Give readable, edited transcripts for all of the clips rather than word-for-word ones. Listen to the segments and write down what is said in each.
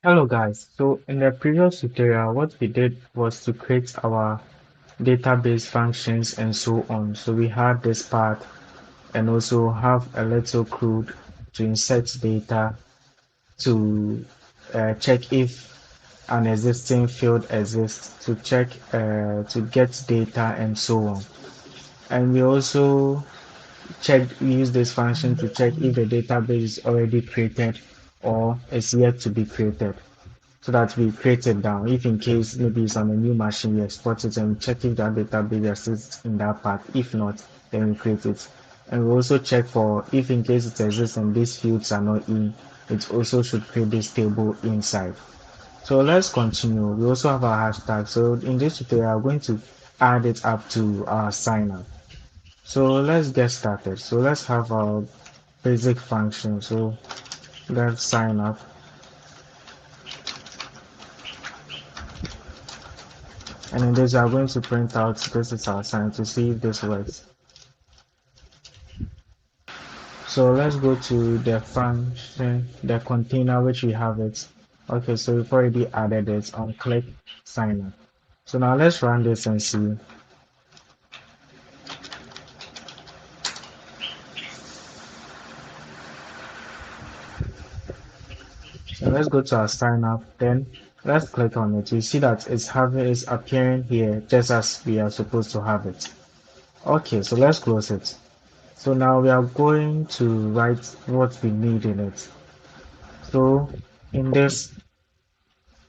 Hello guys, so in the previous tutorial what we did was to create our database functions and so on. So we had this part and also have a little code to insert data to check if an existing field exists, to check to get data and so on. And we also we use this function to check if the database is already created or is yet to be created, so that we create it down. If in case maybe it's on a new machine, we export it and check if that database exists in that part. If not, then we create it. And we also check for if in case it exists and these fields are not in, it also should create this table inside. So let's continue. We also have our hashtag. So in this tutorial, I'm going to add it up to our sign up. So let's get started. So let's have our basic function. So let's sign up. And in this, we are going to print out this is our sign to see if this works. So let's go to the function, the container which we have it. Okay, so we've already added it on click sign up. So now let's run this and see. So let's go to our sign up, then let's click on it. You see that it's appearing here just as we are supposed to have it. Okay, so let's close it. So now we are going to write what we need in it. So in this,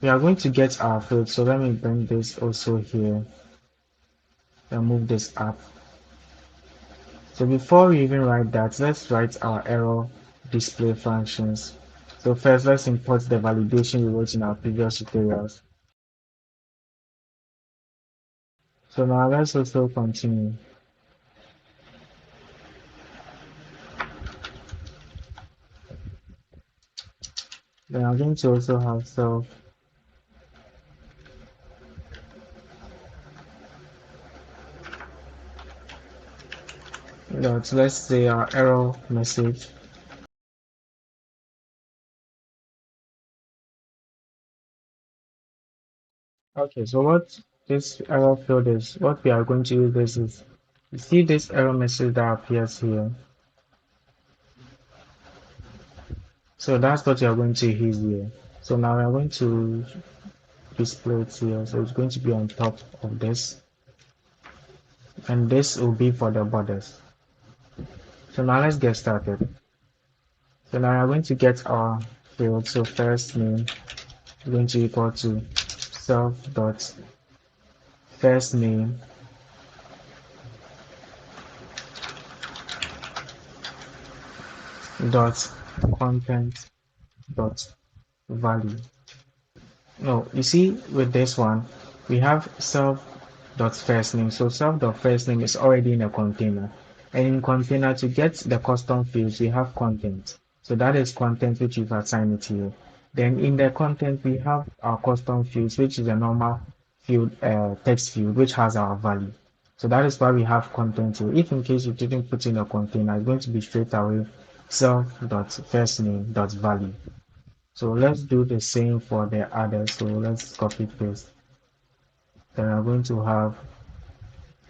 we are going to get our field. So let me bring this also here and move this up. So before we even write that, let's write our error display functions. So first, let's import the validation we wrote in our previous tutorials. So now let's also continue. Then I'm going to also have self dot, let's say our error message. Okay, so what this error field is, what we are going to use this is, you see this error message that appears here. So that's what you are going to use here. So now we are going to display it here. So it's going to be on top of this, and this will be for the borders. So now let's get started. So now we are going to get our field. So first name is going to equal to self dot first name dot content dot value. No, you see with this one, we have self dot first name. So self dot first name is already in a container. And in container, to get the custom fields, we have content. So that is content which we've assigned it here. Then in the content, we have our custom fields, which is a normal field, text field, which has our value. So that is why we have content here. If in case you didn't put in a container, it's going to be straight away self dot first name dot value. So let's do the same for the others. So let's copy paste. Then I'm going to have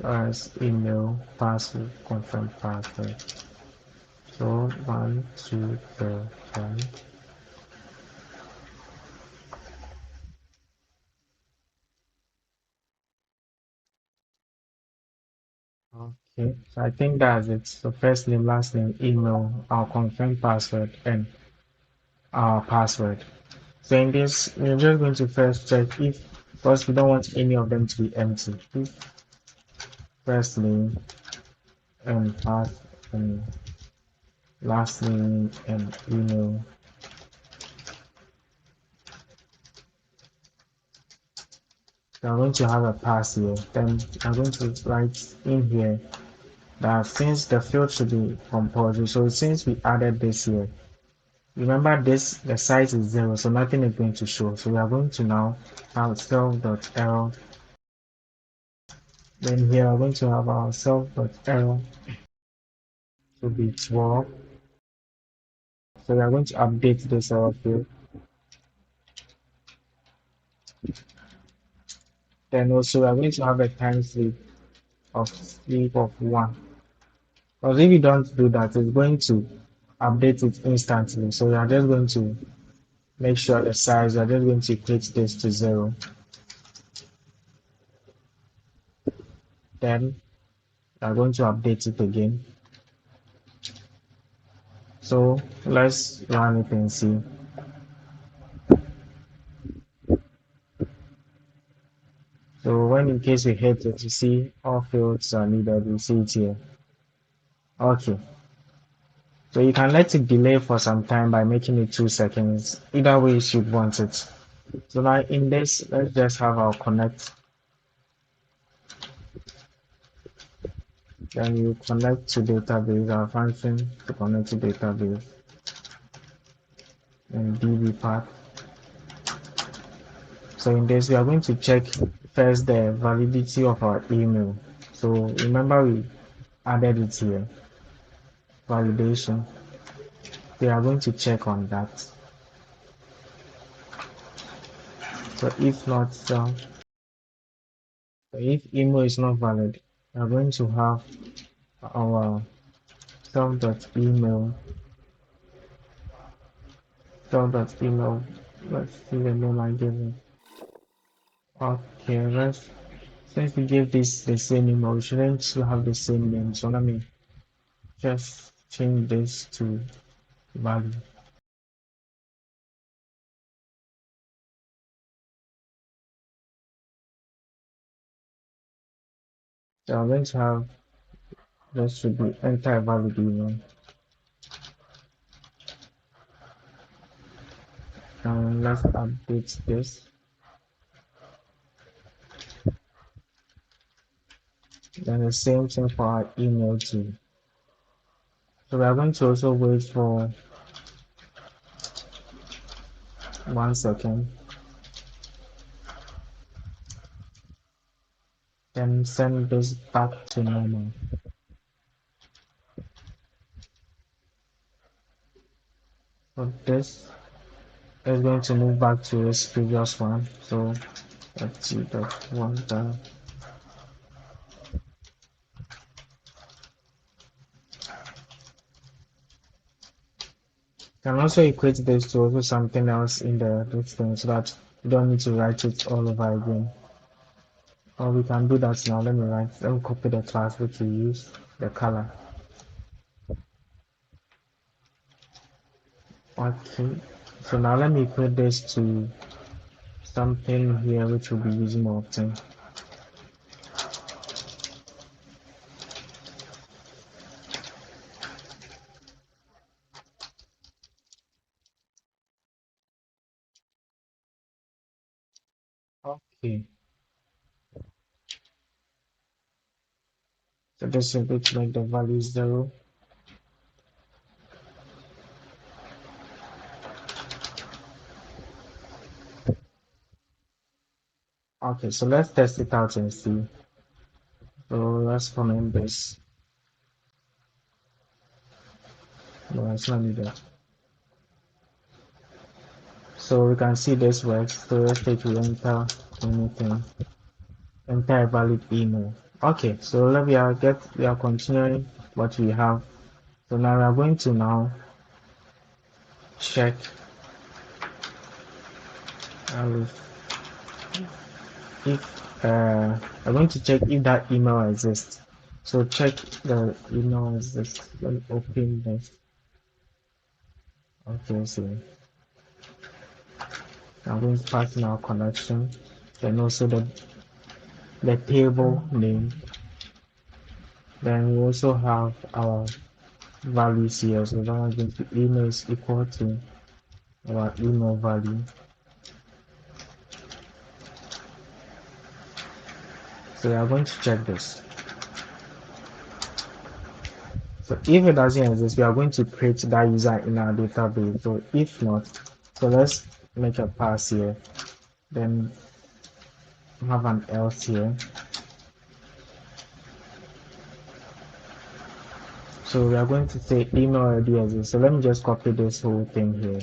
as email password confirm password. So 1 2 3 1. Okay, so I think that's it. So first name, last name, email, our confirm password, and our password. So in this, we're just going to first check if, because we don't want any of them to be empty. If first name and pass and last name and email. So I'm going to have a pass here. Then I'm going to write in here that since the field should be compulsory, so since we added this here, remember this, the size is 0, so nothing is going to show. So we are going to now have self.error. Then here we're going to have our self.error to be 12. So we are going to update this error field. Then also we are going to have a time sleep of 1. Because if you don't do that, it's going to update it instantly. So we are just going to make sure the size, we are just going to equate this to 0. Then we are going to update it again. So let's run it and see. So when in case we hit it, you see all fields are needed, we see it here. Okay. So you can let it delay for some time by making it 2 seconds. Either way you should want it. So now in this, let's just have our connect. Then you connect to database, our function to connect to database and DB path. So in this, we are going to check first the validity of our email. So remember we added it here, validation. We are going to check on that. So if not, if email is not valid, we are going to have our self.email, self.email. Let's see the name I gave it. Okay, since we gave this the same email, we shouldn't still have the same name. So let me just change this to value. So I'm going to have this should be enter valid email. And let's update this. Then the same thing for our email too. So we are going to also wait for 1 second. Then send this back to normal. So this is going to move back to its previous one. So let's see that one down. Can also equate this to also something else in the distance so that you don't need to write it all over again. Or we can do that now. Let me copy the class which we use, the color. Okay. So now let me equate this to something here which we'll be using often. Okay. So this is going to make the value 0. Okay, so let's test it out and see. So let's comment this. No, it's not needed. So we can see this works. So let's take to enter anything. Enter a valid email. Okay, so we are continuing what we have. So now we are going to now check if I'm going to check if that email exists. So check the email exists. Let me open this. Okay, so I'm going to pass in our connection, and also the table name. Then we also have our values here. So that one going to email is equal to our email value. So we are going to check this. So if it doesn't exist, we are going to create that user in our database. So if not, so let's make a pass here. Then have an else here. So we are going to say email ID exists. So let me just copy this whole thing here.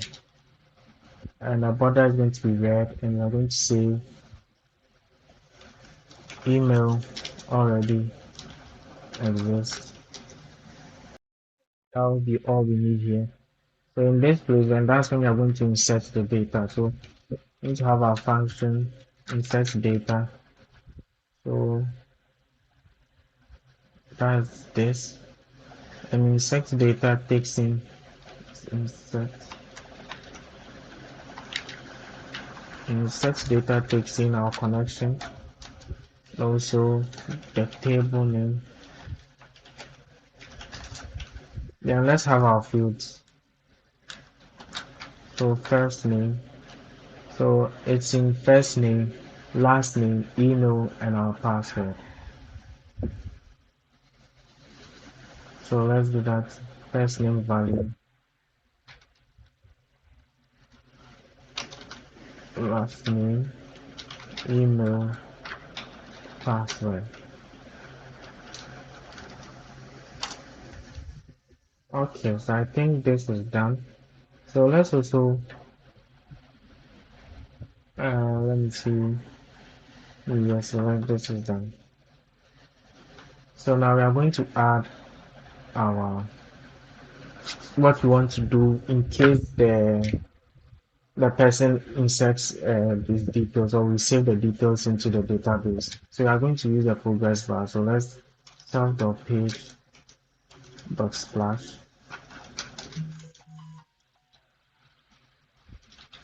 and the border is going to be red, and we're going to say email already exists. That will be all we need here. So in this place, and that's when we are going to insert the data. So we need to have our function insert data. So that's this. And insert data takes in insert insert data takes in our connection, also the table name. Then let's have our fields. So first name. So it's in first name, last name, email, and our password. So let's do that. First name value, last name, email, password. Okay, so I think this is done. So let's also let me see. Yes, so this is done. So now we are going to add our what we want to do in case the person inserts these details, or we save the details into the database. So we are going to use a progress bar. So let's self.page dot splash.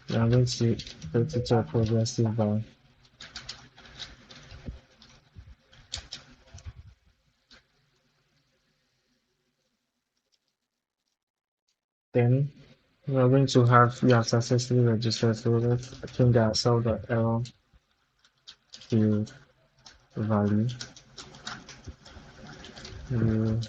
We are going to put it to a progressive bar. Then we are going to have we have successfully registered. So let's change our self.error field value. We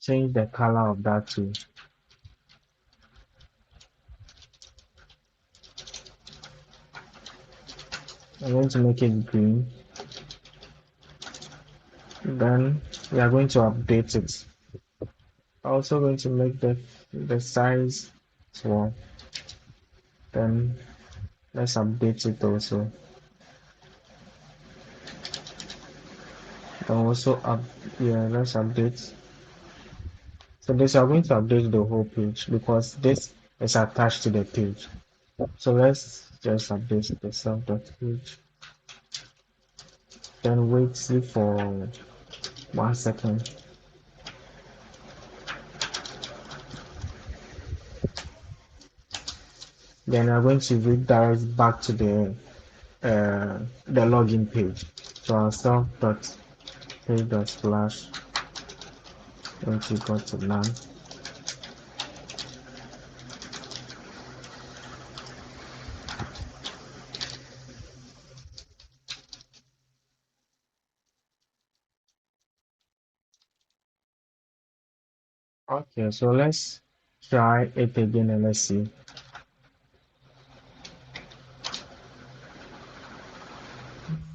change the color of that to I'm going to make it green. Then we are going to update it. Also going to make the size small. Then let's update it also. Then also up yeah, let's update. So this are going to update the whole page because this is attached to the page. So let's just update the self.page. Then wait for 1 second. Then I'm going to redirect back to the login page. So our self.page.splash going to go to none. Okay, so let's try it again and let's see.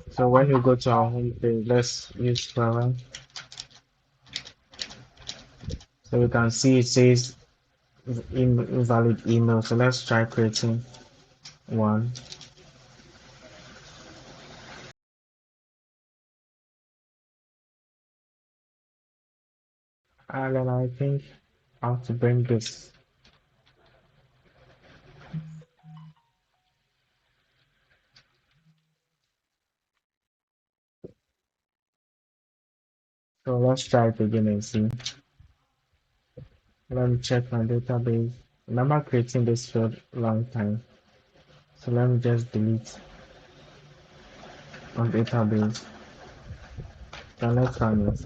So when you go to our home page, let's use Clever. So you can see it says invalid email. So let's try creating one. And then I think I have to bring this. So let's try it again and see. Let me check my database. Remember creating this field long time. So let me just delete on database. Then let's run it.